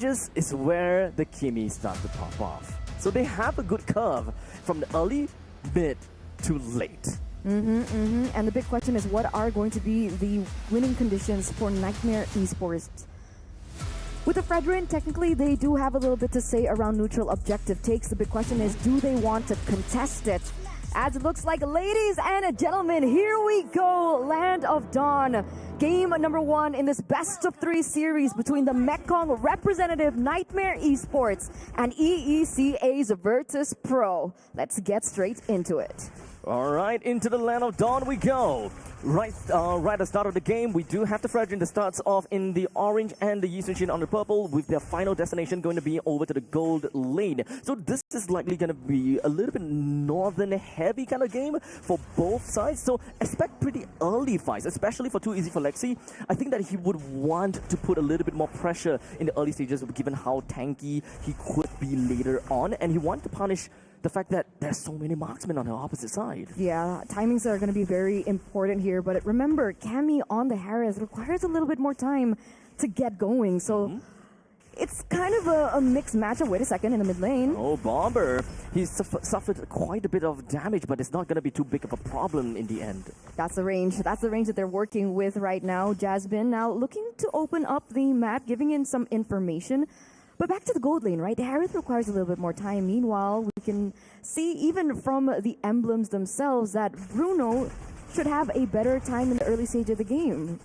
stages is where the Kimi start to pop off. So they have a good curve from the early, mid to late. And the big question is, what are going to be the winning conditions for Niightmare Esports? With the Fredrin, technically they do have a little bit to say around neutral objective takes. The big question is, do they want to contest it? As it looks like, ladies and gentlemen, here we go. Land of Dawn. Game number 1 in this best of 3 series between the Mekong representative Niightmare Esports and EECA's Virtus.pro. Let's get straight into it. All right, into the Land of Dawn we go. Right at the start of the game, we do have the Fredrin that starts off in the orange and the Yisunshin on the purple, with their final destination going to be over to the gold lane. So this is likely going to be a little bit northern heavy kind of game for both sides. So expect pretty early fights, especially for Too Easy for Lexi. I think that he would want to put a little bit more pressure in the early stages, given how tanky he could be later on, and he wants to punish the fact that there's so many marksmen on the opposite side. Yeah, timings are going to be very important here, but remember, Cammy on the Harris requires a little bit more time to get going, so it's kind of a mixed matchup. Wait a second, in the mid lane. Oh, Bomber. He's suffered quite a bit of damage, but it's not going to be too big of a problem in the end. That's the range. That's the range that they're working with right now. Jasmine now looking to open up the map, giving in some information. But back to the gold lane, right? The Harith requires a little bit more time. Meanwhile, we can see even from the emblems themselves that Bruno should have a better time in the early stage of the game.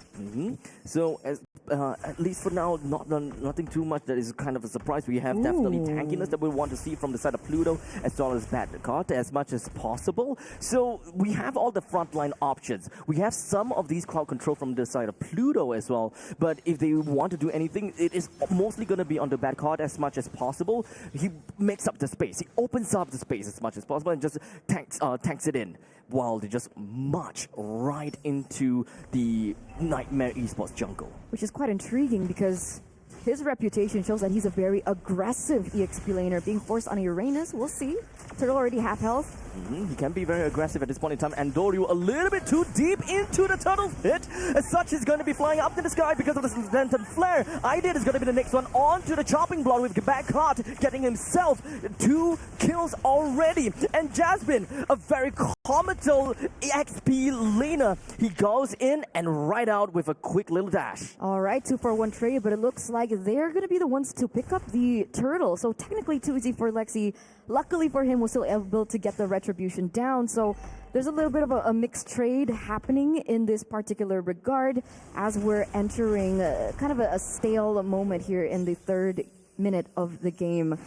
So, at least for now, nothing too much that is kind of a surprise. We have definitely tankiness that we want to see from the side of Pluto, as well as bad card as much as possible. So we have all the frontline options. We have some of these crowd control from the side of Pluto as well. But if they want to do anything, it is mostly going to be on the bad card as much as possible. He makes up the space. He opens up the space as much as possible and just tanks it in, while they just march right into the Niightmare Esports jungle. Which is quite intriguing because his reputation shows that he's a very aggressive EXP laner. Being forced on Uranus, we'll see. Turtle already half health. He can be very aggressive at this point in time. And Doryu a little bit too deep into the turtle pit. As such, he's going to be flying up to the sky because of the lantern flare. Idea is going to be the next one onto the chopping block with back cart, getting himself 2 kills already. And Jasmine, a very comical EXP laner. He goes in and right out with a quick little dash. All right, 2-for-1 trade, but it looks like they're going to be the ones to pick up the turtle. So technically too easy for Lexi. Luckily for him, was still able to get the retribution down. So there's a little bit of a mixed trade happening in this particular regard as we're entering kind of a stale moment here in the 3rd minute of the game.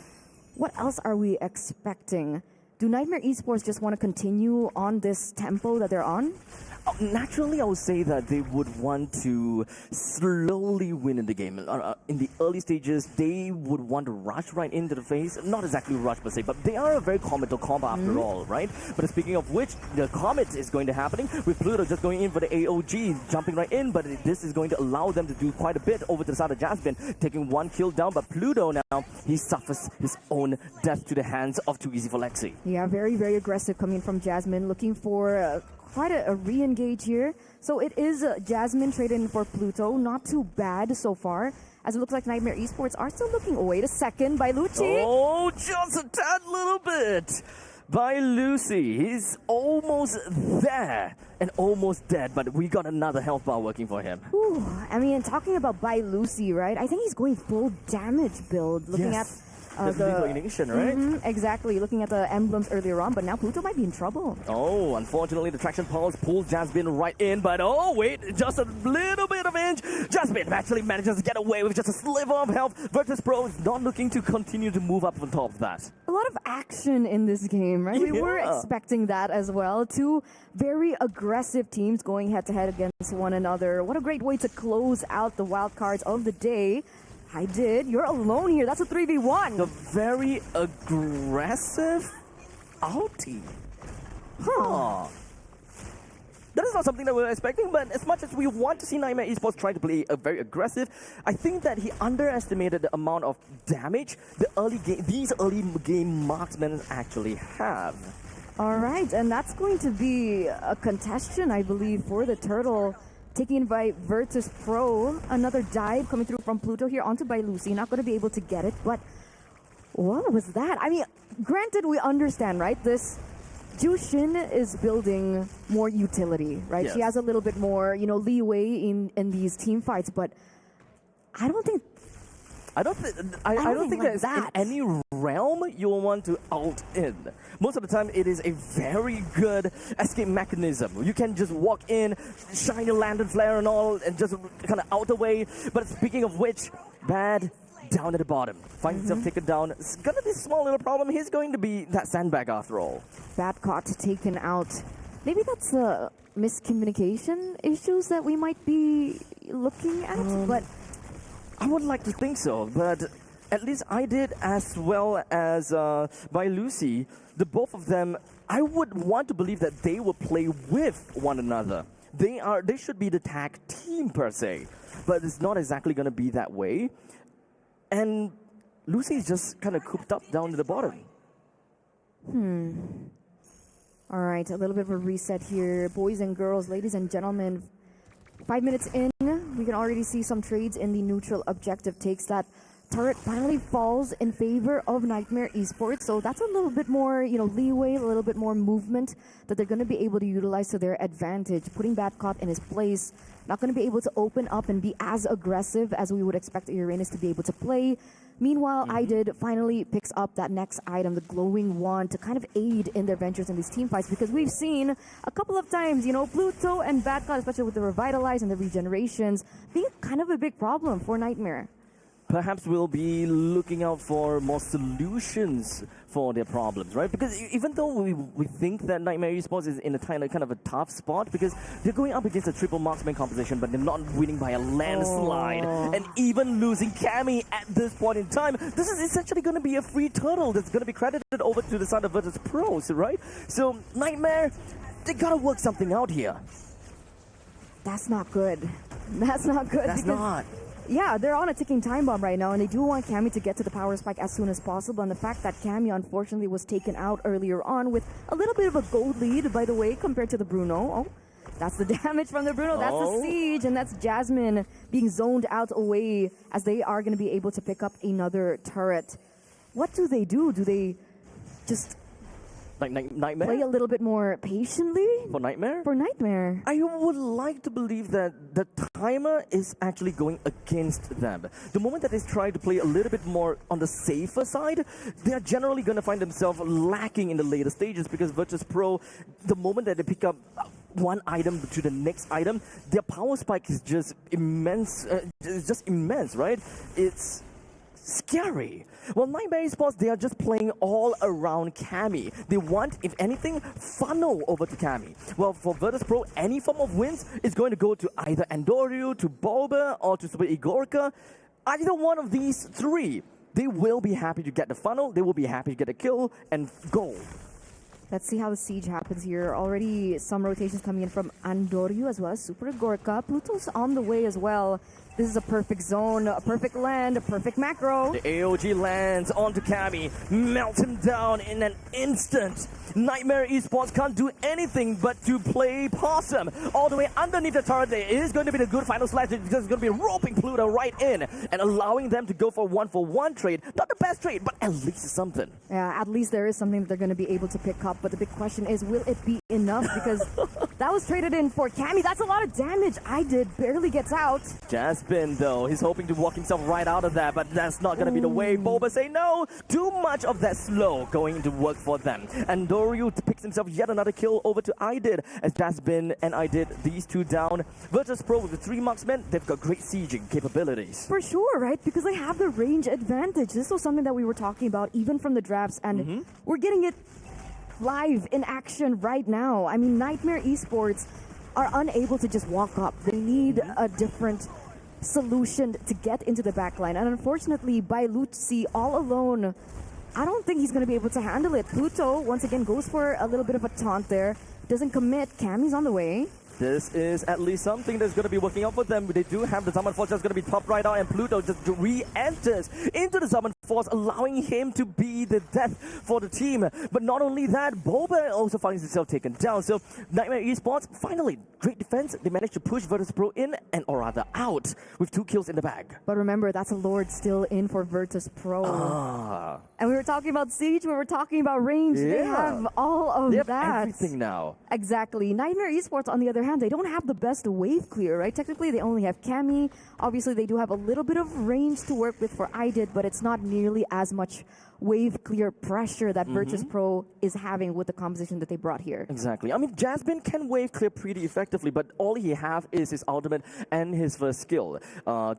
What else are we expecting? Do Niightmare Esports just want to continue on this tempo that they're on? Naturally, I would say that they would want to slowly win in the game. In the early stages, they would want to rush right into the face. Not exactly rush per se, but they are a very comical combo after all, right? But speaking of which, the Comet is going to happening with Pluto just going in for the AOG, jumping right in, but this is going to allow them to do quite a bit over to the side of Jasmine, taking 1 kill down, but Pluto now, he suffers his own death to the hands of Too Easy for Lexi. Yeah, very, very aggressive coming from Jasmine, looking for quite a re-engage here. So it is Jasmine traded in for Pluto. Not too bad so far, as it looks like Niightmare Esports are still looking. Oh, wait a second, by Lucci. Oh, just a tad little bit by Lucy. He's almost there and almost dead, but we got another health bar working for him. Ooh, I mean, talking about by Lucy, right? I think he's going full damage build, looking at the ignition, right? Exactly, looking at the emblems earlier on, but now Pluto might be in trouble. Oh, unfortunately, the traction pulse pulls Jasmine right in, but oh, wait, just a little bit of inch. Jasmine actually manages to get away with just a sliver of health. Virtus.pro is not looking to continue to move up on top of that. A lot of action in this game, right? We were expecting that as well. 2 very aggressive teams going head-to-head against one another. What a great way to close out the wild cards of the day. I did. You're alone here. That's a 3v1. The very aggressive outie. That is not something that we were expecting, but as much as we want to see Niightmare Esports try to play very aggressive, I think that he underestimated the amount of damage these early game marksmen actually have. All right, and that's going to be a contention, I believe, for the turtle taken in by Virtus.pro. Another dive coming through from Pluto here onto by Lucy. Not going to be able to get it, but what was that? I mean, granted, we understand, right? This Jushin is building more utility, right? Yes. She has a little bit more, leeway in these team fights, but I don't think I don't think like there's in any realm you'll want to ult in. Most of the time, it is a very good escape mechanism. You can just walk in, shine your lantern flare and all, and just kind of out the way. But speaking of which, Bad down at the bottom, finds himself taken down. It's gonna be a small little problem. He's going to be that sandbag after all. Bad caught, taken out. Maybe that's miscommunication issues that we might be looking at, but I would like to think so, but at least I did as well as by Lucy. The both of them, I would want to believe that they will play with one another. They should be the tag team per se, but it's not exactly going to be that way. And Lucy's just kind of cooped up down to the bottom. All right, a little bit of a reset here. Boys and girls, ladies and gentlemen, 5 minutes in, we can already see some trades in the neutral objective takes. That turret finally falls in favor of Niightmare Esports, so that's a little bit more, leeway, a little bit more movement that they're going to be able to utilize to their advantage. Putting Badcott in his place, not going to be able to open up and be as aggressive as we would expect Uranus to be able to play. Meanwhile, IDID finally picks up that next item, the glowing wand, to kind of aid in their ventures in these team fights, because we've seen a couple of times, Pluto and Badcott, especially with the revitalize and the regenerations, being kind of a big problem for Niightmare. Perhaps we'll be looking out for more solutions for their problems, right? Because even though we think that Niightmare Esports is in a kind of a tough spot, because they're going up against a triple marksman composition, but they're not winning by a landslide, and even losing Cammy at this point in time, this is essentially going to be a free turtle that's going to be credited over to the side of Virtus.pro, right? So Niightmare, they gotta work something out here. That's not good. That's not good. That's not. Yeah, they're on a ticking time bomb right now, and they do want Cammy to get to the power spike as soon as possible. And the fact that Cammy, unfortunately, was taken out earlier on with a little bit of a gold lead, by the way, compared to the Bruno. Oh, that's the damage from the Bruno. That's the siege, and that's Jasmine being zoned out away as they are going to be able to pick up another turret. What do? Do they just like Niightmare? Play a little bit more patiently? For Niightmare? For Niightmare. I would like to believe that the timer is actually going against them. The moment that they try to play a little bit more on the safer side, they're generally going to find themselves lacking in the later stages, because Virtus.pro, the moment that they pick up one item to the next item, their power spike is just immense. It's just immense, right? It's scary. Well, Niightmare Esports, they are just playing all around Cammy. They want, if anything, funnel over to Cammy. Well, for Virtus.pro, any form of wins is going to go to either Andoryu, to Boba, or to Super Igorka. Either one of these three, they will be happy to get the funnel, they will be happy to get a kill, and gold. Let's see how the siege happens here. Already some rotations coming in from Andoryu as well as Super Gorka. Pluto's on the way as well. This is a perfect zone, a perfect land, a perfect macro. The AOG lands onto Cammy, melts him down in an instant. Niightmare Esports can't do anything but to play possum. All the way underneath the turret, there is going to be the good final slash. It's just going to be roping Pluto right in and allowing them to go for one trade. Not the best trade, but at least something. Yeah, at least there is something that they're going to be able to pick up. But the big question is, will it be enough? Because that was traded in for Cammy. That's a lot of damage. IDID barely gets out. Jaspin, though, he's hoping to walk himself right out of that, but that's not going to be the way. Boba say no. Too much of that slow going to work for them. And Doryu picks himself yet another kill over to IDID, as Jaspin and IDID, these two down. Virtus.pro with the 3 marksmen, they've got great sieging capabilities. For sure, right? Because they have the range advantage. This was something that we were talking about even from the drafts, and we're getting it live in action right now. I mean, Niightmare Esports are unable to just walk up. They need a different solution to get into the backline. And unfortunately, by Lucy all alone, I don't think he's going to be able to handle it. Pluto, once again, goes for a little bit of a taunt there. Doesn't commit. Cammy's on the way. This is at least something that's going to be working out for them. They do have the Summon Force that's going to be top right out, and Pluto just re-enters into the Summon Force, allowing him to be the death for the team. But not only that, Boulevard also finds himself taken down. So Niightmare Esports, finally, great defense. They managed to push Virtus.pro in, and or rather out, with 2 kills in the bag. But remember, that's a Lord still in for Virtus.pro. And we were talking about Siege, we were talking about range. They have all of they have that. Everything now. Exactly. Niightmare Esports, on the other hand, they don't have the best wave clear, right? Technically, they only have Cammy. Obviously, they do have a little bit of range to work with for IDID, but it's not nearly as much wave clear pressure that Virtus.pro is having with the composition that they brought here. Exactly. I mean, Jasmine can wave clear pretty effectively, but all he have is his ultimate and his first skill.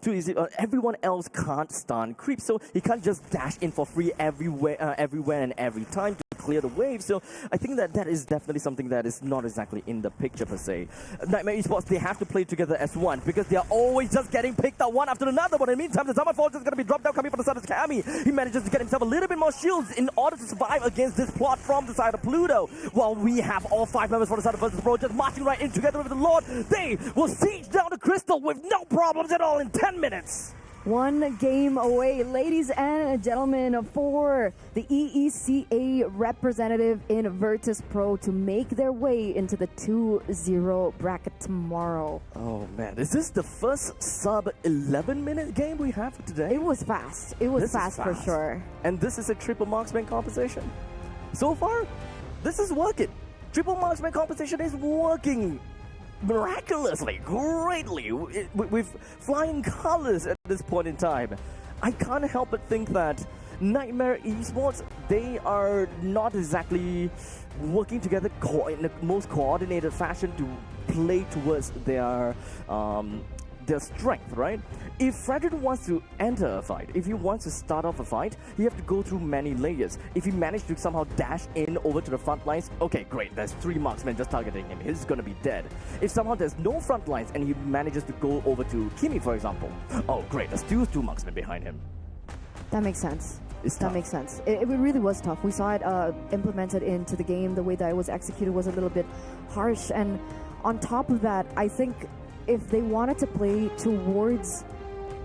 Too easy. Everyone else can't stun creep, so he can't just dash in for free everywhere and every time to clear the wave. So I think that is definitely something that is not exactly in the picture per se. Niightmare Esports, they have to play together as one because they are always just getting picked out one after another. But in the meantime, the Summon Force is going to be dropped down coming from the side of Cammy. He manages to get himself a little bit more shields in order to survive against this plot from the side of Pluto. While we have all 5 members from the side of Virtus.pro just marching right in together with the Lord. They will siege down the crystal with no problems at all in 10 minutes. 1 game away, ladies and gentlemen, for the EECA representative in Virtus.pro to make their way into the 2-0 bracket tomorrow. Oh man, is this the first sub 11-minute game we have today? It was fast. It was fast for sure. And this is a triple marksman composition. So far, this is working. Triple marksman composition is working miraculously, greatly, with flying colors at this point in time. I can't help but think that Niightmare Esports, they are not exactly working together in the most coordinated fashion to play towards their strength, right? If Frederick wants to enter a fight, if he wants to start off a fight, he have to go through many layers. If he managed to somehow dash in over to the front lines, okay, great, there's 3 marksmen just targeting him. He's gonna be dead. If somehow there's no front lines and he manages to go over to Kimi, for example, oh great, there's still 2 marksmen behind him. That makes sense. That makes sense. It really was tough. We saw it implemented into the game. The way that it was executed was a little bit harsh. And on top of that, I think if they wanted to play towards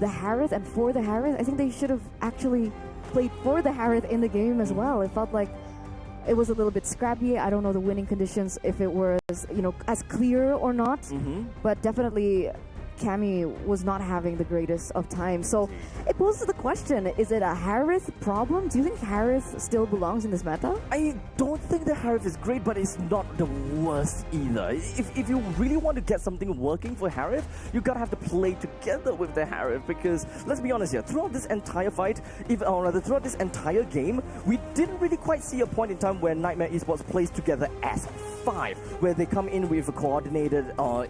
the Harith and for the Harith, I think they should have actually played for the Harith in the game as well. It felt like it was a little bit scrappy. I don't know the winning conditions, if it was, as clear or not, but definitely Cammy was not having the greatest of times. So it poses the question, is it a Harith problem? Do you think Harith still belongs in this meta? I don't think the Harith is great, but it's not the worst either. If you really want to get something working for Harith, you gotta have to play together with the Harith, because let's be honest here, throughout this entire fight, or rather throughout this entire game, we didn't really quite see a point in time where Niightmare Esports plays together as 5, where they come in with a coordinated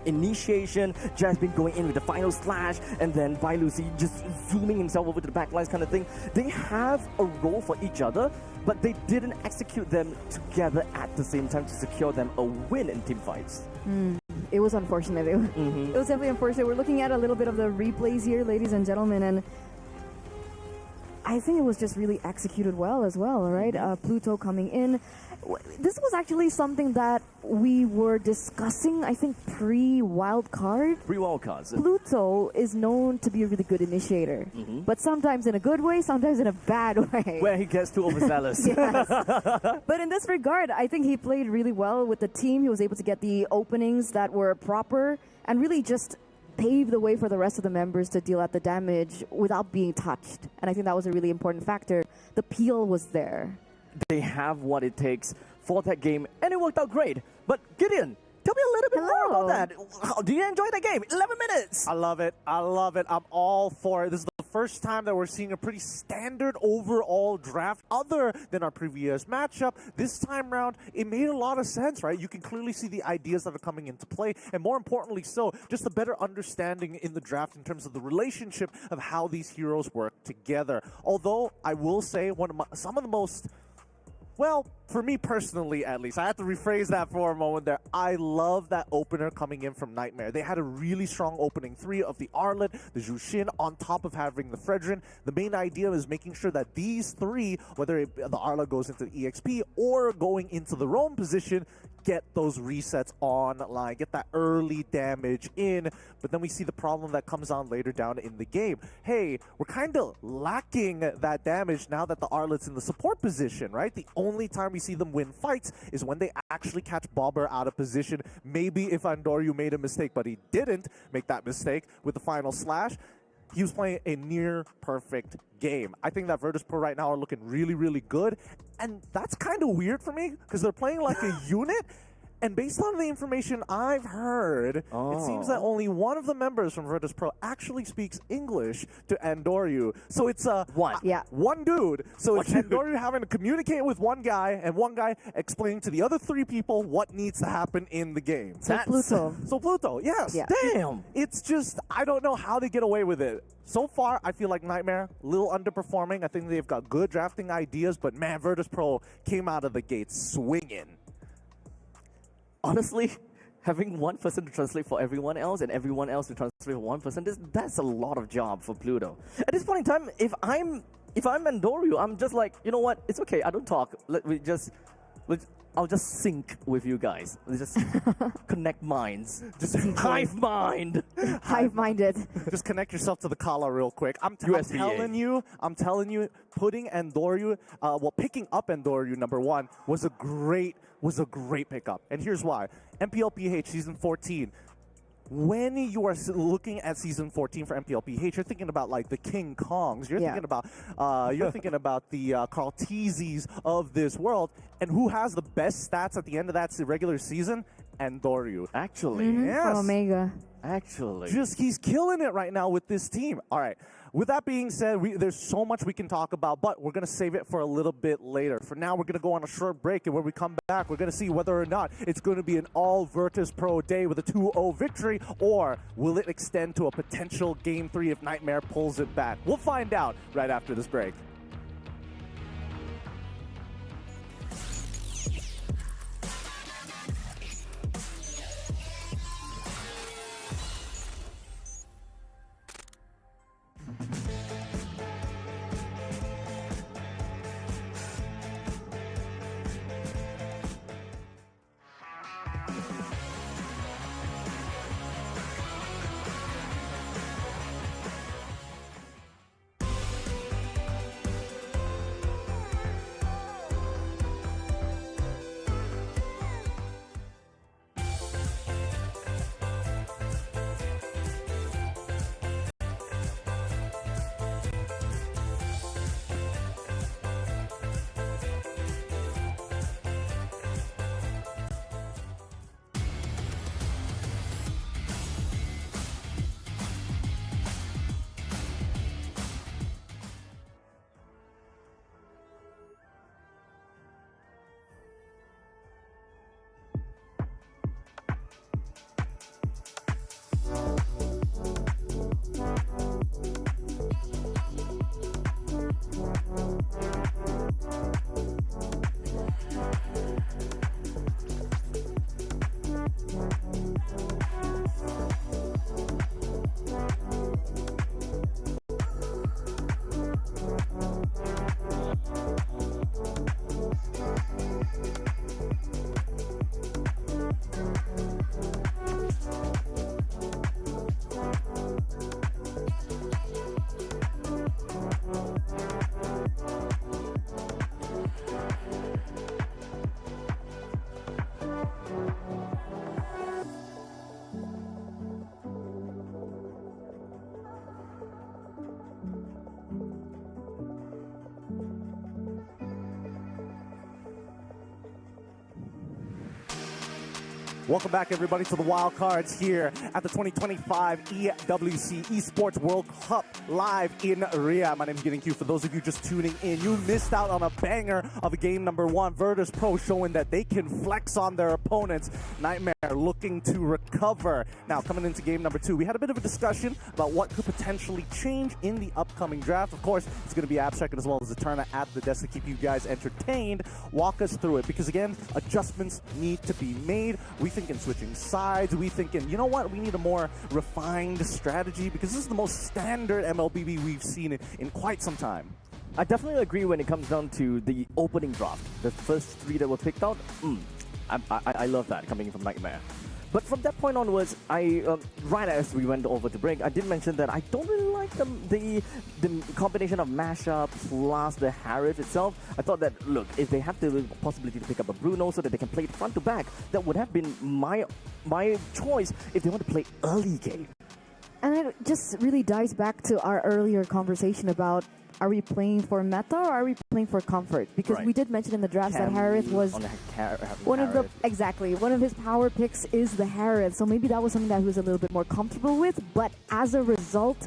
initiation, Jasmine going in with the final slash, and then Lucy just zooming himself over to the backlines kind of thing. They have a role for each other, but they didn't execute them together at the same time to secure them a win in team fights. It was unfortunate. It was definitely unfortunate. We're looking at a little bit of the replays here, ladies and gentlemen, and I think it was just really executed well as well, right? Pluto coming in. This was actually something that we were discussing, I think, pre-wild card. Pre-wild cards. Pluto is known to be a really good initiator, but sometimes in a good way, sometimes in a bad way. Where he gets too overzealous. Yes. But in this regard, I think he played really well with the team. He was able to get the openings that were proper and really just pave the way for the rest of the members to deal out the damage without being touched. And I think that was a really important factor. The peel was there. They have what it takes for that game, and it worked out great. But Gideon, tell me a little bit more about that. How do you enjoy that game? 11 minutes. I love it. I love it. I'm all for it. This is the first time that we're seeing a pretty standard overall draft other than our previous matchup. This time round, it made a lot of sense, right? You can clearly see the ideas that are coming into play, and more importantly so, just a better understanding in the draft in terms of the relationship of how these heroes work together. Although, I will say, some of the most, well, for me personally, at least, I have to rephrase that for a moment there. I love that opener coming in from Niightmare. They had a really strong opening three of the Arlet, the Jushin, on top of having the Fredrin. The main idea is making sure that these three, whether the Arlet goes into the EXP or going into the roam position, get those resets online, get that early damage in. But then we see the problem that comes on later down in the game. Hey, we're kind of lacking that damage now that the Arlet's in the support position, right? The only time we see them win fights is when they actually catch Bobber out of position. Maybe if Andoryu made a mistake, but he didn't make that mistake with the final slash. He was playing a near perfect game. I think that Virtus.pro right now are looking really, really good. And that's kind of weird for me because they're playing like a unit. And based on the information I've heard, it seems that only one of the members from Virtus.pro actually speaks English to Andoryu. So it's one dude. So it's Andoryu having to communicate with one guy and one guy explaining to the other three people what needs to happen in the game. So Pluto. So Pluto, yes. Yeah. Damn. It's just, I don't know how they get away with it. So far, I feel like Niightmare, a little underperforming. I think they've got good drafting ideas, but man, Virtus.pro came out of the gate swinging. Honestly, having one person to translate for everyone else and everyone else to translate for one person, that's a lot of job for Pluto. At this point in time, if I'm Andoryu, I'm just like, you know what? It's okay. I don't talk. I'll just sync with you guys. Let's just connect minds. Just hive mind. Hive-minded. Just connect yourself to the Kala real quick. I'm telling you, putting Andoryu, picking up Andoryu number one was a great pickup. And here's why. MPLPH season 14. When you are looking at season 14 for MPLPH, you're thinking about like the King Kongs. You're thinking about the Carl Teasies of this world. And who has the best stats at the end of that regular season? Andoryu. Actually. Yes. From Omega. Actually. He's killing it right now with this team. All right. With that being said, there's so much we can talk about, but we're going to save it for a little bit later. For now, we're going to go on a short break, and when we come back, we're going to see whether or not it's going to be an all Virtus.pro day with a 2-0 victory, or will it extend to a potential Game 3 if Niightmare pulls it back? We'll find out right after this break. Welcome back, everybody, to the Wild Cards here at the 2025 EWC Esports World Cup live in Riyadh. My name is Getting Q. For those of you just tuning in, you missed out on a banger of a game number one. Virtus.pro showing that they can flex on their opponents. Niightmare looking to recover. Now, coming into game number two, we had a bit of a discussion about what could potentially change in the upcoming draft. Of course, it's going to be Abstract as well as Eterna at the desk to keep you guys entertained. Walk us through it, because again, adjustments need to be made. We thinking switching sides. We thinking, you know what, we need a more refined strategy, because this is the most standard MLBB we've seen in quite some time. I definitely agree when it comes down to the opening draft. The first three that were picked out, I love that coming in from Niightmare. But from that point onwards, right as we went over to break, I did mention that I don't really like the combination of mashup plus the Harith itself. I thought that, look, if they have the possibility to pick up a Bruno so that they can play it front to back, that would have been my choice if they want to play early game. And it just really dives back to our earlier conversation about, are we playing for meta or are we playing for comfort? Because we did mention in the drafts that Harith was one of his power picks is the Harith. So maybe that was something that he was a little bit more comfortable with. But as a result,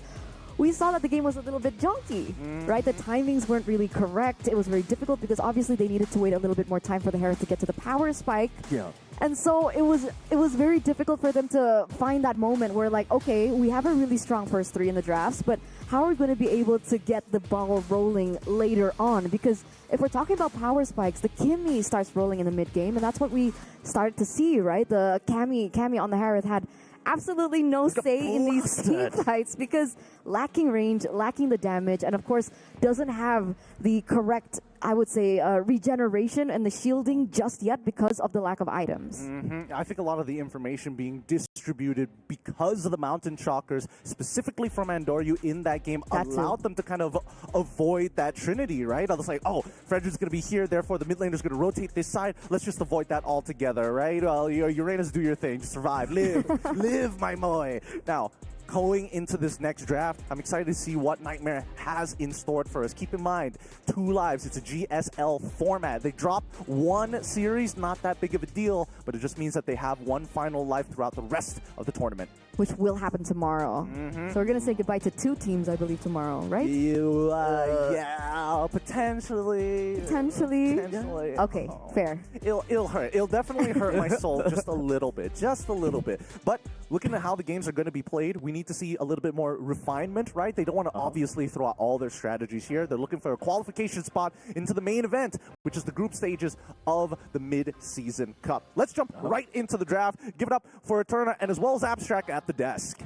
we saw that the game was a little bit junky, right? The timings weren't really correct. It was very difficult because obviously they needed to wait a little bit more time for the Harith to get to the power spike. Yeah. And so it was very difficult for them to find that moment where, like, okay, we have a really strong first three in the drafts, but how are we going to be able to get the ball rolling later on? Because if we're talking about power spikes, the Kimmy starts rolling in the mid game, and that's what we started to see, right? The Cammy on the Harith had absolutely no say in these team fights because lacking range, lacking the damage, and of course doesn't have the correct, I would say, regeneration and the shielding just yet because of the lack of items. I think a lot of the information being distributed because of the Mountain Shockers, specifically from Andoryu in that game, allowed them to kind of avoid that trinity, right? I was like, oh, Frederick's going to be here, therefore the mid laner's going to rotate this side. Let's just avoid that altogether, right? Well, Uranus, do your thing, survive, live, live, my boy. Now, going into this next draft, I'm excited to see what Niightmare has in store for us. Keep in mind, 2 lives. It's a GSL format. They drop one series, not that big of a deal, but it just means that they have one final life throughout the rest of the tournament. Which will happen tomorrow. So we're going to say goodbye to 2 teams, I believe, tomorrow, right? Yeah, potentially. Potentially? Okay, fair. It'll hurt. It'll definitely hurt my soul just a little bit. Just a little bit. But looking at how the games are going to be played, we need to see a little bit more refinement, right? They don't want to obviously throw out all their strategies here. They're looking for a qualification spot into the main event, which is the group stages of the mid-season cup. Let's jump right into the draft. Give it up for Eterna and as well as Abstract at the desk.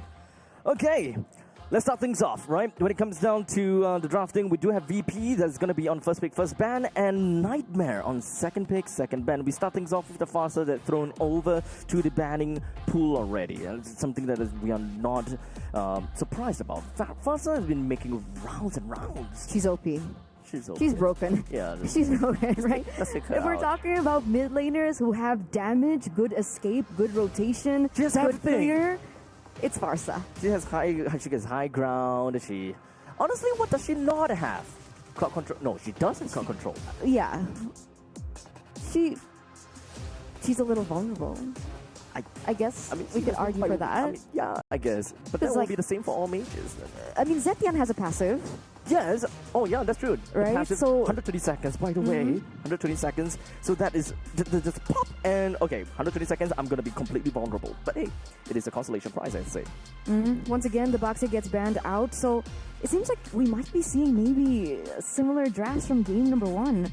Okay, let's start things off, right? When it comes down to the drafting, we do have VP that's going to be on first pick, first ban, and Niightmare on second pick, second ban. We start things off with the Farsa that's thrown over to the banning pool already. And it's something that we are not surprised about. Farsa has been making rounds and rounds. She's OP. She's broken. Yeah. She's broken, right? If we're talking about mid laners who have damage, good escape, good rotation, just good clear, it's Farsa. She gets high ground. Honestly, what does she not have? Crowd control? No, she does have crowd control. Yeah. She's a little vulnerable. I guess we could argue for that. Yeah, I guess. But that will be the same for all mages. I mean, Zetian has a passive. Yes. Oh, yeah, that's true. Right? Passive, so 120 seconds, by the way. 120 seconds. So that is just pop and, okay, 120 seconds, I'm going to be completely vulnerable. But hey, it is a consolation prize, I'd say. Once again, the Boxer gets banned out. So it seems like we might be seeing maybe similar drafts from game number 1.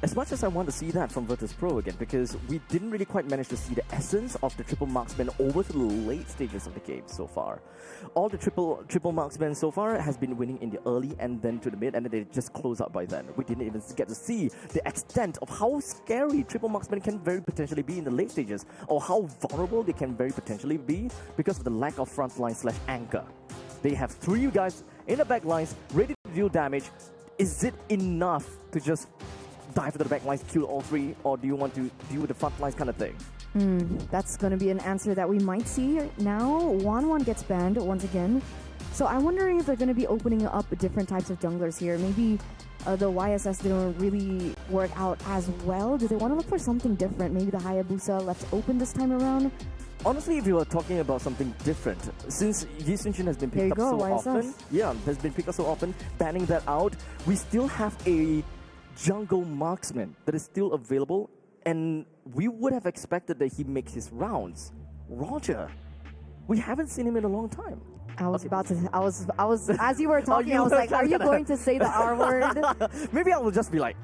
As much as I want to see that from Virtus.pro again, because we didn't really quite manage to see the essence of the triple marksman over to the late stages of the game so far. All the triple marksmen so far has been winning in the early and then to the mid, and then they just close out by then. We didn't even get to see the extent of how scary triple marksmen can very potentially be in the late stages, or how vulnerable they can very potentially be because of the lack of frontline / anchor. They have 3 guys in the back lines ready to deal damage. Is it enough to just dive into the back lines, kill all 3, or do you want to deal with the front lines kind of thing? That's going to be an answer that we might see now. 1-1 gets banned once again. So I'm wondering if they're going to be opening up different types of junglers here. Maybe the YSS didn't really work out as well. Do they want to look for something different? Maybe the Hayabusa left open this time around? Honestly, if you are talking about something different, since Yi Sun-shin has been picked up so often, banning that out, we still have a jungle marksman that is still available, and we would have expected that he makes his rounds. Roger, we haven't seen him in a long time. I was as you were talking, I was like, are you going to say the R word? Maybe I will just be like,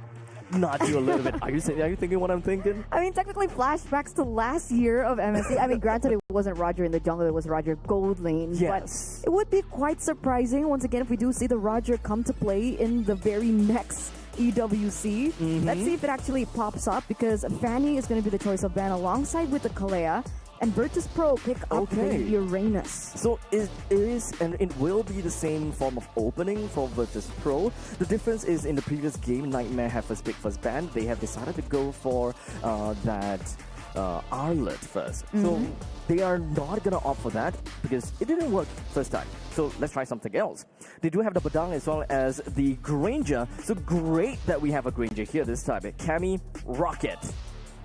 nudge you a little bit. Are you thinking what I'm thinking? I mean, technically flashbacks to last year of MSC. I mean, granted, it wasn't Roger in the jungle, it was Roger Gold Lane. Yes. But it would be quite surprising, once again, if we do see the Roger come to play in the very next EWC. Let's see if it actually pops up, because Fanny is going to be the choice of ban alongside with the Kalea. And Virtus.pro pick up the Uranus. So it is, and it will be the same form of opening for Virtus.pro. The difference is in the previous game, Niightmare have first pick, first ban. They have decided to go for that Arlet first. So they are not going to opt for that because it didn't work first time. So let's try something else. They do have the Badang as well as the Granger. So great that we have a Granger here this time. Cammy, Rocket.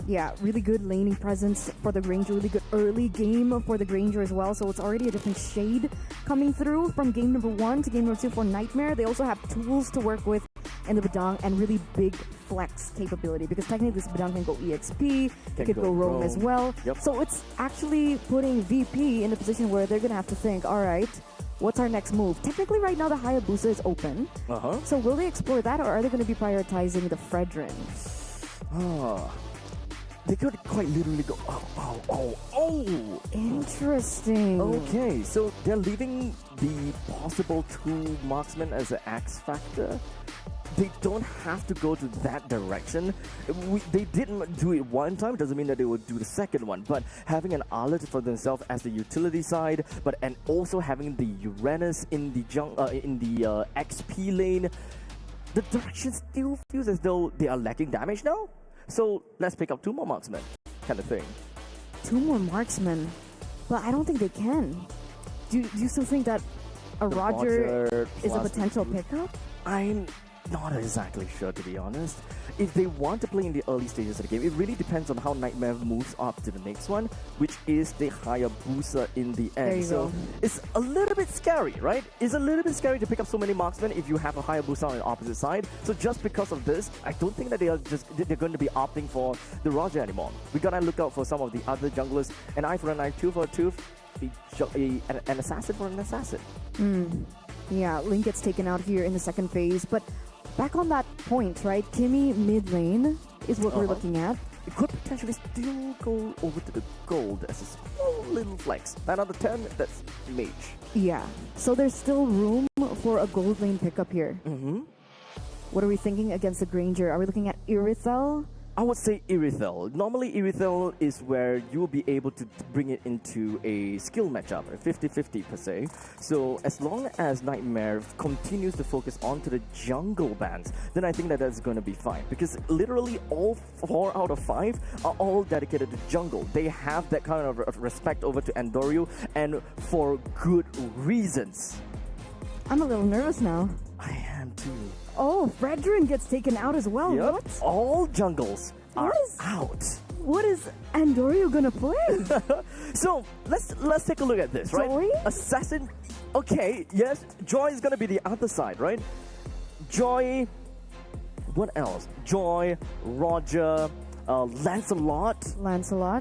Yeah, really good laning presence for the Granger, really good early game for the Granger as well. So it's already a different shade coming through from game number 1 to game number 2 for Niightmare. They also have tools to work with in the Badang and really big flex capability, because technically this Badang can go EXP, it could go roam as well. So it's actually putting VP in a position where they're going to have to think, all right, what's our next move? Technically right now the Hayabusa is open. So will they explore that, or are they going to be prioritizing the Fredrin? They could quite literally go, oh. Interesting. Okay, so they're leaving the possible 2 marksmen as an X factor. They don't have to go to that direction. They didn't do it one time, doesn't mean that they would do the second one. But having an Arlet for themselves as the utility side, and also having the Uranus in the XP lane, the direction still feels as though they are lacking damage now. So let's pick up 2 more marksmen, kind of thing. 2 more marksmen, but I don't think they can. Do you still think that a Roger is a potential pickup? I'm not exactly sure, to be honest. If they want to play in the early stages of the game, it really depends on how Niightmare moves up to the next one, which is the Hayabusa in the end. So it's a little bit scary, right? It's a little bit scary to pick up so many marksmen if you have a Hayabusa on the opposite side. So just because of this, I don't think that they're going to be opting for the Roger anymore. We gotta look out for some of the other junglers. An eye for an eye, tooth for a tooth, an assassin for an assassin. Yeah, Link gets taken out here in the second phase, but back on that point, right? Kimmy mid lane is what we're looking at. It could potentially still go over to the gold as a small little flex. 9 out of 10, that's mage. Yeah, so there's still room for a gold lane pickup here. What are we thinking against the Granger? Are we looking at Irithel? I would say Irithel. Normally, Irithel is where you will be able to bring it into a skill matchup, a 50-50 per se. So as long as Niightmare continues to focus onto the jungle bans, then I think that that's going to be fine. Because literally all 4 out of 5 are all dedicated to jungle. They have that kind of respect over to Andoryu, and for good reasons. I'm a little nervous now. I am too. Oh, Fredrin gets taken out as well. Yep. What? All jungles are out. What is Andoryu gonna play? So let's take a look at this, right? Joy? Assassin. Okay, yes, Joy is gonna be the other side, right? Joy. What else? Joy, Roger, Lancelot.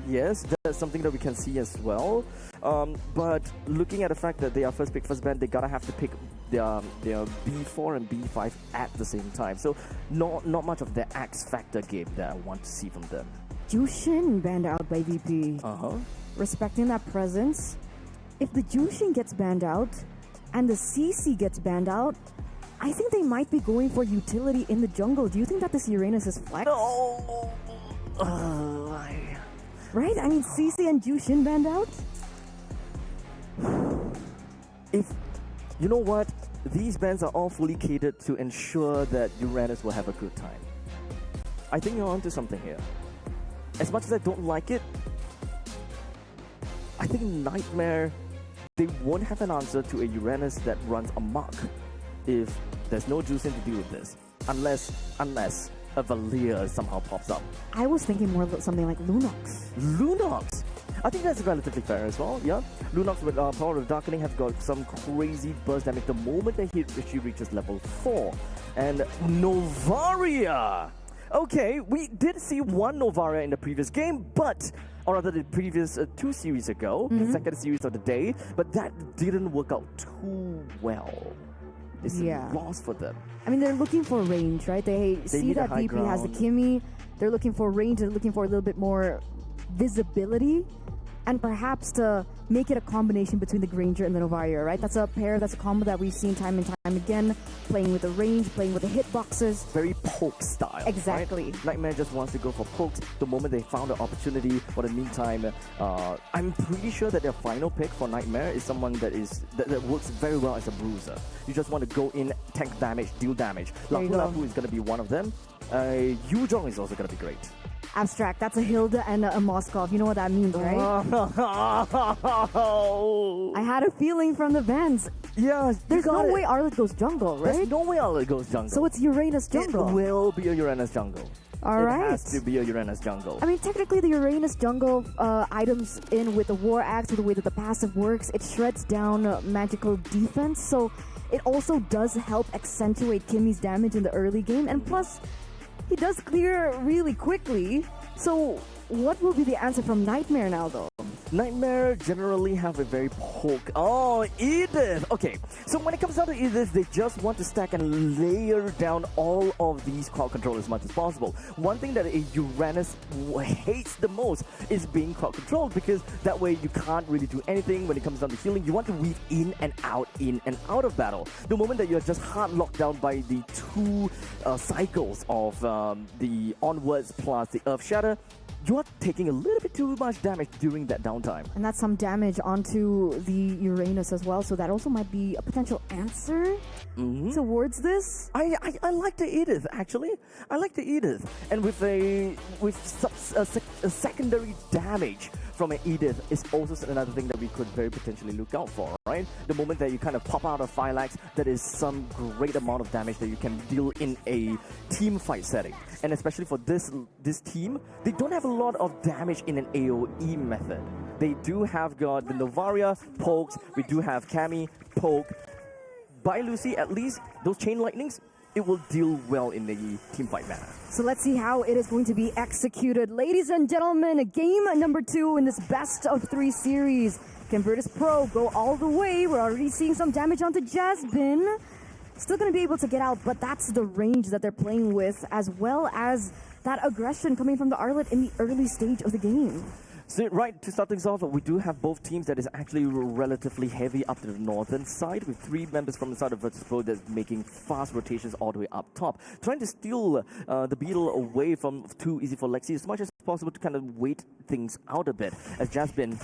Yes, that's something that we can see as well. But looking at the fact that they are first pick, first ban, they gotta have to pick their B4 and B5 at the same time. So not much of the X Factor game that I want to see from them. Jushin banned out by VP. Respecting that presence. If the Jushin gets banned out and the CC gets banned out, I think they might be going for utility in the jungle. Do you think that this Uranus is flex? No. Right? I mean, CC and Jushin banned out? If you know what, these bans are all fully catered to ensure that Uranus will have a good time. I think you're onto something here. As much as I don't like it, I think Niightmare, they won't have an answer to a Uranus that runs amok if there's no Jushin to deal with this. unless a Valir somehow pops up. I was thinking more of something like Lunox. Lunox! I think that's relatively fair as well, yeah. Lunox with Power of Darkening has got some crazy burst damage the moment that she reaches level 4. And Novaria! Okay, we did see one Novaria in the previous game, but, or rather the previous 2 series ago, the second series of the day, but that didn't work out too well. It's a loss for them. I mean, they're looking for range, right? They see that VP has the Kimmy. They're looking for range. They're looking for a little bit more visibility, and perhaps to make it a combination between the Granger and the Novaria, right? That's a pair, that's a combo that we've seen time and time again, playing with the range, playing with the hitboxes. Very poke style. Exactly. Right? Nightmare just wants to go for pokes the moment they found the opportunity. For the meantime, I'm pretty sure that their final pick for Nightmare is someone that works very well as a bruiser. You just want to go in, tank damage, deal damage. Lapu Lapu is going to be one of them. Yuzhong is also going to be great. Abstract, that's a Hilda and a Moskov. You know what that means, right? I had a feeling from the vents. Yeah, there's no way Arlet goes jungle, right? There's no way Arlet goes jungle. So it's Uranus jungle. It will be a Uranus jungle. Alright. It has to be a Uranus jungle. I mean, technically the Uranus jungle items in with the War Axe, with the way that the passive works, it shreds down magical defense. So it also does help accentuate Kimmy's damage in the early game. And plus, he does clear really quickly. So what will be the answer from Niightmare now, though? Niightmare generally have a very poke. Oh, Edith! Okay, so when it comes down to Edith, they just want to stack and layer down all of these crowd control as much as possible. One thing that a Uranus hates the most is being crowd controlled, because that way you can't really do anything when it comes down to healing. You want to weave in and out of battle. The moment that you're just hard locked down by the 2 cycles of the onwards plus the Earth Shatter, you are taking a little bit too much damage during that downtime. And that's some damage onto the Uranus as well, so that also might be a potential answer towards this. I like the Edith, actually. I like the Edith. And with a secondary damage from an Edith is also another thing that we could very potentially look out for, right? The moment that you kind of pop out of Phylax, that is some great amount of damage that you can deal in a team fight setting. And especially for this team, they don't have a lot of damage in an AoE method. They do have got the Novaria, pokes, we do have Cammy, poke. By Lucy, at least, those chain lightnings, it will deal well in the team fight manner. So let's see how it is going to be executed. Ladies and gentlemen, game number 2 in this best of 3 series. Can Virtus.pro go all the way? We're already seeing some damage onto Jasmine. Still going to be able to get out, but that's the range that they're playing with, as well as that aggression coming from the Arlet in the early stage of the game. So right, to start things off, we do have both teams that is actually relatively heavy up to the northern side, with 3 members from the side of Virtus.pro that's making fast rotations all the way up top, trying to steal the Beetle away from Too Easy for Lexi as much as possible to kind of wait things out a bit, as Jasmine,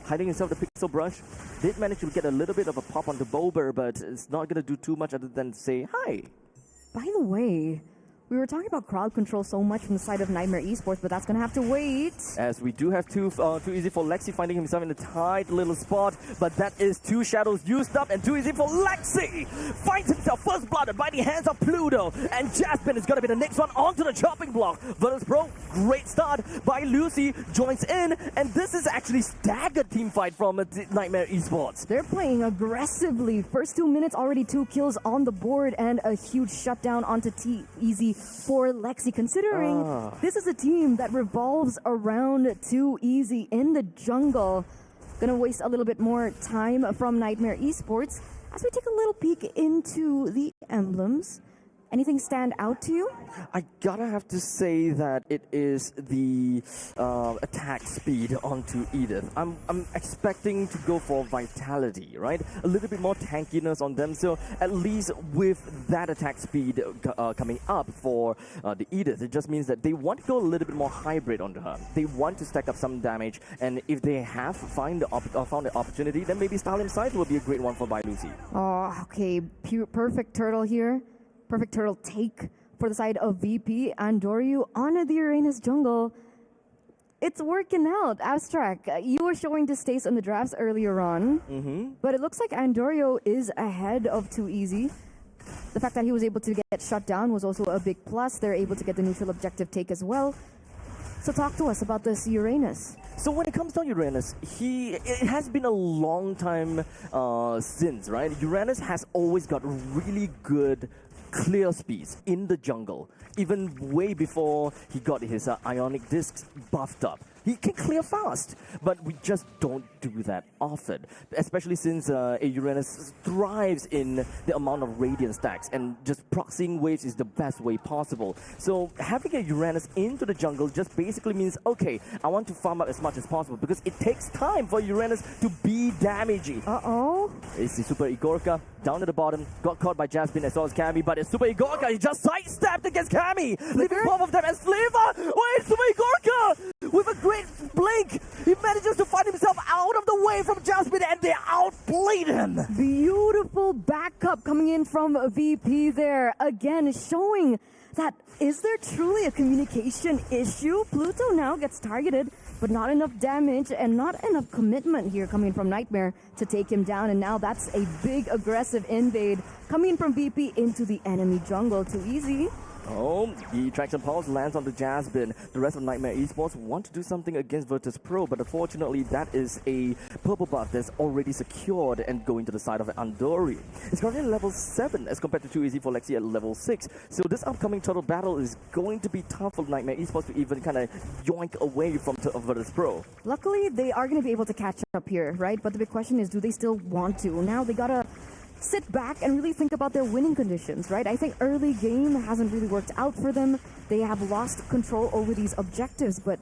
hiding himself the Pixel Brush, did manage to get a little bit of a pop onto Boulevard, but it's not going to do too much other than say hi. By the way, we were talking about crowd control so much from the side of Niightmare Esports, but that's going to have to wait. As we do have Too Easy for Lexi finding himself in a tight little spot, but that is 2 shadows used up, and Too Easy for Lexi finds himself first blooded by the hands of Pluto, and Jasmine is going to be the next one onto the chopping block. Virtus.pro, great start by Lucy, joins in, and this is actually staggered team fight from Niightmare Esports. They're playing aggressively. First 2 minutes, already 2 kills on the board, and a huge shutdown onto Too Easy for Lexi, considering this is a team that revolves around Too Easy in the jungle. Gonna waste a little bit more time from Niightmare Esports as we take a little peek into the emblems. Anything stand out to you? I gotta have to say that it is the attack speed onto Edith. I'm expecting to go for vitality, right? A little bit more tankiness on them. So at least with that attack speed coming up for the Edith, it just means that they want to go a little bit more hybrid onto her. They want to stack up some damage, and if they have found the opportunity, then maybe Stalin Scythe will be a great one for Bai Lucy. Oh, okay. Perfect turtle here. Perfect turtle take for the side of VP. Andoryu on the Uranus jungle. It's working out. Abstract, you were showing distaste in the drafts earlier on, but it looks like Andoryu is ahead of Too Easy. The fact that he was able to get shut down was also a big plus. They're able to get the neutral objective take as well. So talk to us about this Uranus. So when it comes to Uranus, it has been a long time since, right? Uranus has always got really good clear speeds in the jungle, even way before he got his ionic discs buffed up. He can clear fast, but we just don't do that often, especially since a Uranus thrives in the amount of radiant stacks, and just proxying waves is the best way possible. So having a Uranus into the jungle just basically means, okay, I want to farm up as much as possible, because it takes time for Uranus to be damaging. Uh-oh. It's the Super Igorka down at the bottom, got caught by Jasmine as well as Cammy, but it's Super Igorka, he just sidestepped against Cammy, leaving both of them as Sliver. Wait, Super Igorka! With a great blink, he manages to find himself out of the way from Jasmine, and they outplayed him. Beautiful backup coming in from VP there. Again, showing that is there truly a communication issue? Pluto now gets targeted, but not enough damage and not enough commitment here coming from Niightmare to take him down. And now that's a big aggressive invade coming from VP into the enemy jungle. Too easy. Oh, the Traction Pulse lands on the Jasmine. The rest of Niightmare Esports want to do something against Virtus.pro, but unfortunately that is a purple buff that's already secured and going to the side of Andori. It's currently at level 7 as compared to Too Easy for Lexi at level 6. So this upcoming total battle is going to be tough for Niightmare Esports to even kind of yoink away from Virtus.pro. Luckily, they are going to be able to catch up here, right? But the big question is, do they still want to? Now they gotta sit back and really think about their winning conditions, right? I think early game hasn't really worked out for them. They have lost control over these objectives, but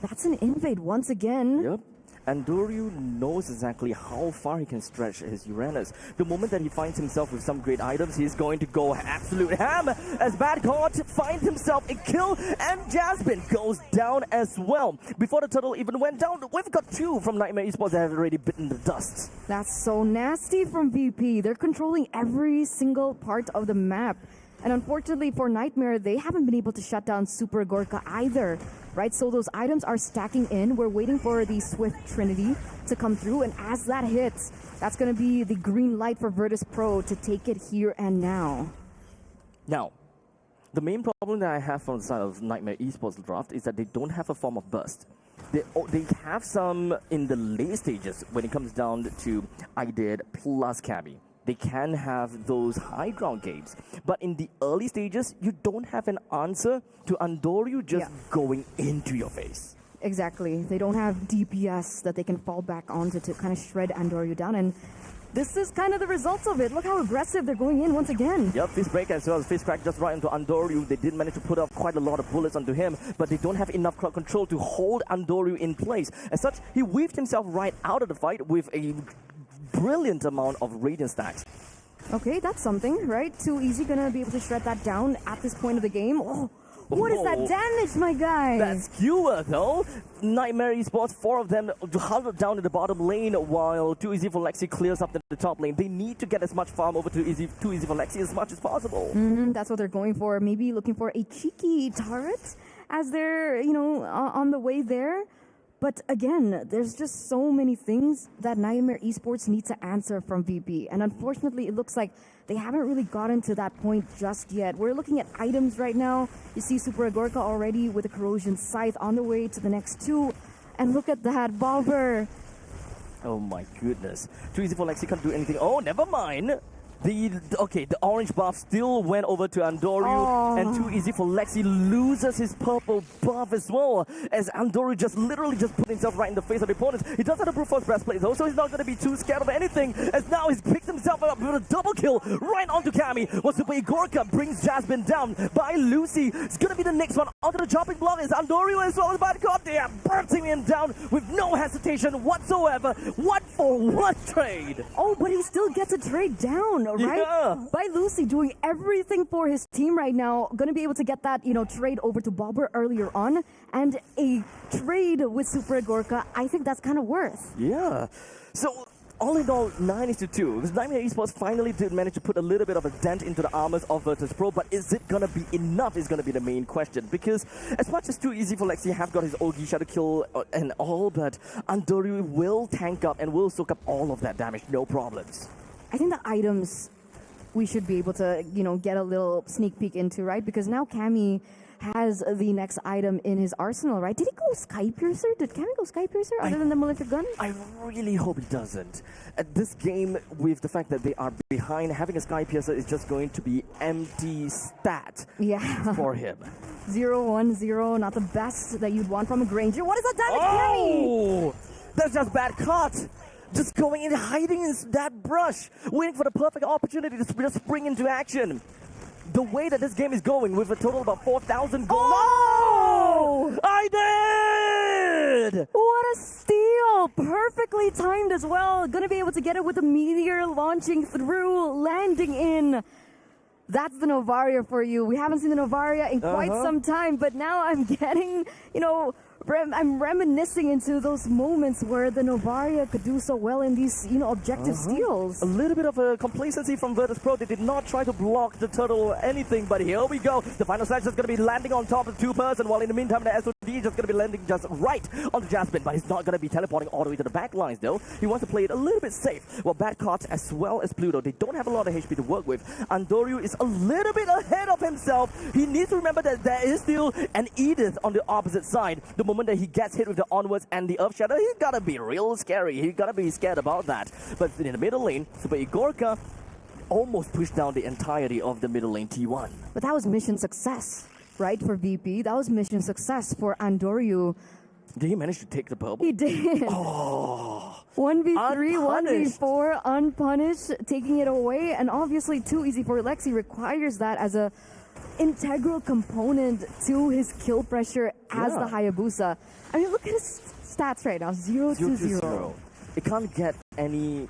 that's an invade once again. Yep. And Doryu knows exactly how far he can stretch his Uranus. The moment that he finds himself with some great items, he's going to go absolute ham as Bad God finds himself a kill, and Jasmine goes down as well. Before the turtle even went down, we've got 2 from Niightmare Esports that have already bitten the dust. That's so nasty from VP. They're controlling every single part of the map. And unfortunately for Niightmare, they haven't been able to shut down Super Gorka either, right? So those items are stacking in. We're waiting for the Swift Trinity to come through, and as that hits, that's going to be the green light for Virtus.pro to take it here and now. Now, the main problem that I have from the side of Niightmare Esports draft is that they don't have a form of burst. They have some in the late stages when it comes down to IDID plus Cabby. They can have those high ground games. But in the early stages, you don't have an answer to Andoryu just going into your face. Exactly. They don't have DPS that they can fall back onto to kind of shred Andoryu down. And this is kind of the results of it. Look how aggressive they're going in once again. Yep, Fist Break as well as Fist Crack just right into Andoryu. They did manage to put up quite a lot of bullets onto him, but they don't have enough crowd control to hold Andoryu in place. As such, he weaved himself right out of the fight with a brilliant amount of radiant stacks. Okay, that's something, right? Too Easy gonna be able to shred that down at this point of the game. Oh, what is that damage, my guy? That's skewer though. Niightmare Esports, 4 of them huddled down in the bottom lane while Too Easy for Lexi clears up the top lane. They need to get as much farm over to Too Easy for Lexi as much as possible. That's what they're going for. Maybe looking for a cheeky turret as they're, on the way there. But again, there's just so many things that Niightmare Esports need to answer from VP. And unfortunately, it looks like they haven't really gotten to that point just yet. We're looking at items right now. You see Super Agorka already with a Corrosion Scythe on the way to the next 2. And look at that, Boulevard. Oh my goodness. Too Easy for Lexi can't do anything. Oh, never mind. The orange buff still went over to Andoryu, and Too Easy for Lexi loses his purple buff as well, as Andoryu literally put himself right in the face of the opponents. He does have a brute force breastplate though, so he's not going to be too scared of anything, as now he's picked himself up with a double kill right onto Cammy. While Super Igorka brings Jasmine down by Lucy. It's going to be the next one onto the chopping block is Andoryu as well as Bad God. They are burning him down with no hesitation whatsoever. What for what trade? Oh, but he still gets a trade down. Right? Yeah. By Lucy doing everything for his team right now, going to be able to get that, trade over to Boulevard earlier on, and a trade with Super Agorka, I think that's kind of worth. Yeah. So, all in all, 9-2. Because Niightmare Esports finally did manage to put a little bit of a dent into the armors of Virtus.pro, but is it going to be enough is going to be the main question. Because as much as Too Easy for Lexi have got his Ogi Shadow Kill and all, but Andoryu will tank up and will soak up all of that damage, no problems. I think the items we should be able to, get a little sneak peek into, right? Because now Cammy has the next item in his arsenal, right? Did he go Sky Piercer? Did Cammy go Sky Piercer other than the Malefic Gun? I really hope he doesn't. At this game, with the fact that they are behind, having a Sky Piercer is just going to be empty stat for him. 0-1-0, not the best that you'd want from a Granger. What is that damage, Cammy? Oh! That's just bad cut! Just going in, hiding in that brush, waiting for the perfect opportunity to just spring into action. The way that this game is going, with a total of about 4,000 gold. Oh! I did! What a steal! Perfectly timed as well. Gonna be able to get it with the meteor launching through, landing in. That's the Novaria for you. We haven't seen the Novaria in quite some time, but now I'm getting, I'm reminiscing into those moments where the Novaria could do so well in these, objective steals. A little bit of a complacency from Virtus.pro. They did not try to block the turtle or anything, but here we go. The final slash is going to be landing on top of the two-person, while in the meantime, the SRG is just going to be landing just right on the Jasmine, but he's not going to be teleporting all the way to the back lines, though. He wants to play it a little bit safe. Well, Bad Cards as well as Pluto, they don't have a lot of HP to work with. Andoryu is a little bit ahead of himself. He needs to remember that there is still an Edith on the opposite side. The moment that he gets hit with the onwards and the Earth Shadow, he's gotta be real scary. He's gotta be scared about that. But in the middle lane, Super Igorka almost pushed down the entirety of the middle lane T1. But that was mission success, right, for VP. That was mission success for Andoryu. Did he manage to take the purple? He did. Oh. 1v3, 1v4, unpunished, taking it away. And obviously, too easy for Lexi requires that as a integral component to his kill pressure as the Hayabusa. I mean, look at his stats right now, 0-0. It can't get any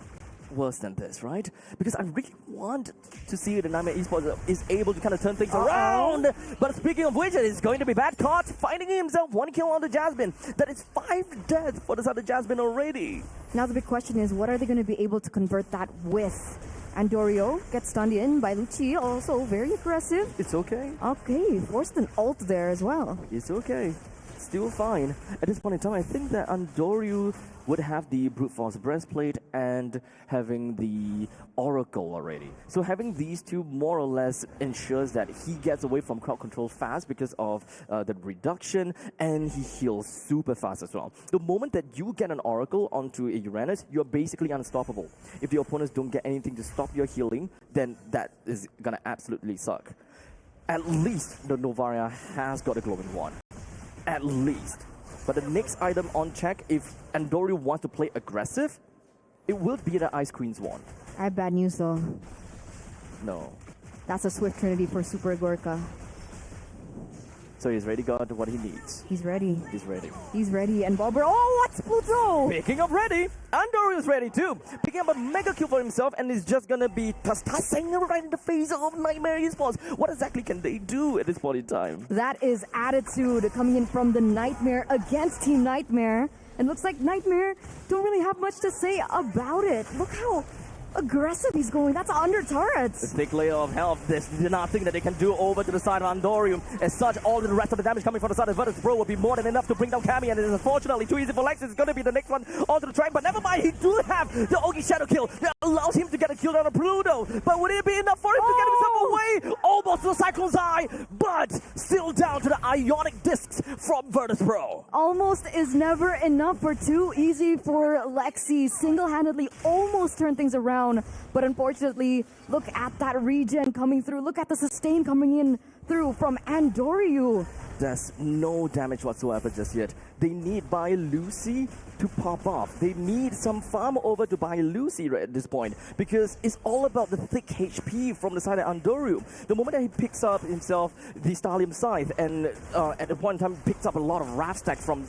worse than this, right? Because I really want to see the Niightmare Esports is able to kind of turn things around. But speaking of which, it is going to be Bad Caught, finding himself one kill on the Jasmine. That is 5 deaths for the side of Jasmine already. Now the big question is, what are they going to be able to convert that with? Andorio gets stunned in by Lucci, also very aggressive. It's okay. Okay, forced an ult there as well. It's okay. Still fine. At this point in time, I think that Andoryu would have the Brute Force breastplate and having the Oracle already. So having these two more or less ensures that he gets away from crowd control fast because of the reduction, and he heals super fast as well. The moment that you get an Oracle onto a Uranus, you're basically unstoppable. If the opponents don't get anything to stop your healing, then that is gonna absolutely suck. At least the Novaria has got a glowing wand. At least. But the next item on check, if Andoryu wants to play aggressive, it will be the Ice Queen's wand. I have bad news though. No. That's a Swift Trinity for Super Gorka. So he's ready, got what he needs. He's ready. He's ready. He's ready. And Bobber, oh, what's Pluto? Picking up ready. Andoryu is ready too. Picking up a mega kill for himself, and is just gonna be tossing right in the face of Niightmare Esports. What exactly can they do at this point in time? That is attitude coming in from the Nightmare against Team Nightmare. And looks like Nightmare don't really have much to say about it. Look how aggressive he's going. That's under turrets. The thick layer of health. There's nothing that they can do over to the side of Andoryu. As such, all the rest of the damage coming from the side of Virtus.pro will be more than enough to bring down Cammy, and it is unfortunately too easy for Lex. It's going to be the next one onto the track, but never mind. He do have the Ogi Shadow kill that allows him to get a kill down on Pluto. But would it be enough for him to get himself away? Almost to the Cyclone's Eye, but still down to the Ionic Discs from Virtus.pro. Almost is never enough for too easy for Lexi. Single-handedly almost turned things around. But unfortunately, look at that regen coming through. Look at the sustain coming in through from Andoryu. There's no damage whatsoever just yet. They need Buy Lucy to pop off. They need some farm over to Buy Lucy right at this point, because it's all about the thick HP from the side of Andoryu. The moment that he picks up himself the Stallium Scythe, and at the point in time picks up a lot of Wrath stack from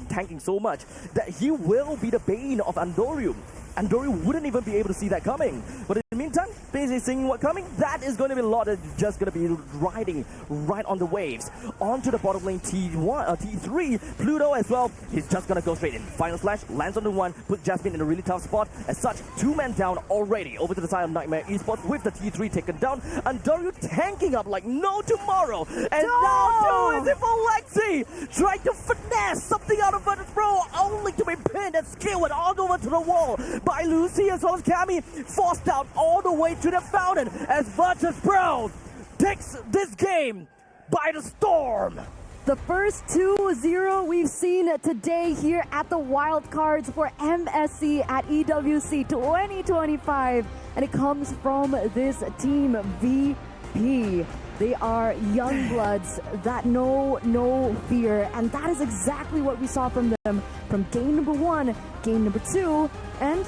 tanking so much, that he will be the bane of Andoryu. Andoryu wouldn't even be able to see that coming. But in the meantime, basically seeing what coming, that is going to be a lot that's just going to be riding right on the waves. Onto the bottom lane T3, Pluto as well. He's just going to go straight in. Final Slash lands on the one, puts Jasmine in a really tough spot. As such, 2 men down already. Over to the side of Niightmare Esports with the T3 taken down. Andoryu tanking up like no tomorrow. And now too is it for Lexi, trying to finesse something out of Virtus.pro, only to be pinned and skewered all over to the wall by Lucy as well as Cammy. Forced out all the way to the fountain as Virtus.pro takes this game by the storm. The first 2-0 we've seen today here at the wild cards for MSC at EWC 2025, and it comes from this team VP. They are young bloods that know no fear, and that is exactly what we saw from them from game number 1, game number 2, and